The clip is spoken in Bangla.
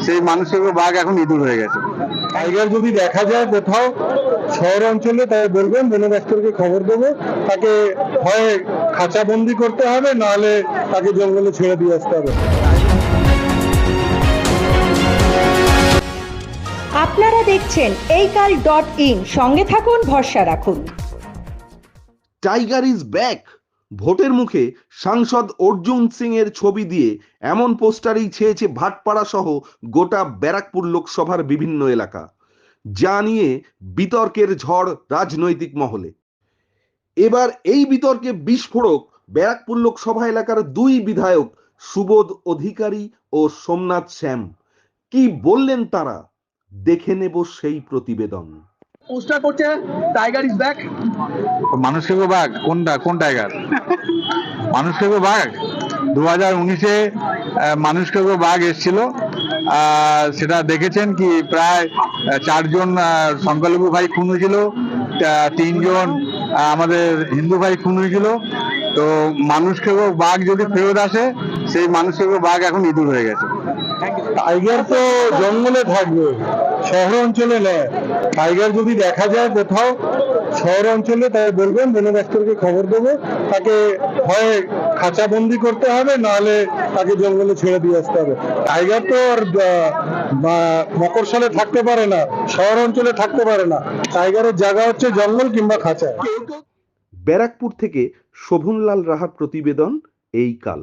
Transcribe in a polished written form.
সেই মানুষের বাঘ এখন ইঁদুর হয়ে গেছে। টাইগার যদি দেখা যায় কোথাও শহর অঞ্চলে, তাই বলবেন বন দপ্তরকে খবর দেবো। তাকে হয় খাঁচাবন্দি করতে হবে, নাহলে তাকে জঙ্গলে ছেড়ে দিয়ে আসতে হবে। আপনারা দেখছেন এইকাল.in, সঙ্গে থাকুন, ভরসা রাখুন। Tiger is back. ভোটের মুখে সাংসদ অর্জুন সিং এর ছবি দিয়ে এমন পোস্টারই ছেয়েছে ভাটপাড়া সহ গোটা ব্যারাকপুর লোকসভার বিভিন্ন এলাকা, যা নিয়ে বিতর্কের ঝড় রাজনৈতিক মহলে। এবার এই বিতর্কে বিস্ফোরক ব্যারাকপুর লোকসভা এলাকার দুই বিধায়ক সুবোধ অধিকারী ও সোমনাথ শ্যাম। কি বললেন তারা, দেখে নেব সেই প্রতিবেদন। পোস্টার করছে টাইগার ইজ ব্যাক। মানুষ খেকো বাঘ কোন টাইগার? মানুষ খেকো বাঘ 2019-এ মানুষ খেকো বাঘ এসেছিল। সেটা দেখেছেন কি, প্রায় 4 জন সংখ্যালঘু ভাই খুন হয়েছিল, 3 জন আমাদের হিন্দু ভাই খুন হয়েছিল। তো মানুষ খেকো বাঘ যদি ফেরত আসে, সেই মানুষ খেকো বাঘ এখন ইঁদুর হয়ে গেছে। টাইগার তো জঙ্গলে থাকবে, শহর অঞ্চলে নয়। টাইগার যদি দেখা যায় কোথাও শহর অঞ্চলে, তাই বলবেন বন দপ্তরকে খবর দেবো। তাকে হয় খাঁচাবন্দি করতে হবে, নাহলে তাকে জঙ্গলে ছেড়ে দিয়ে আসতে হবে। টাইগার তো আর মকরশালে থাকতে পারে না, শহর অঞ্চলে থাকতে পারে না। টাইগারের জায়গা হচ্ছে জঙ্গল কিংবা খাঁচা। ব্যারাকপুর থেকে শোভনলাল রাহার প্রতিবেদন, এই কাল।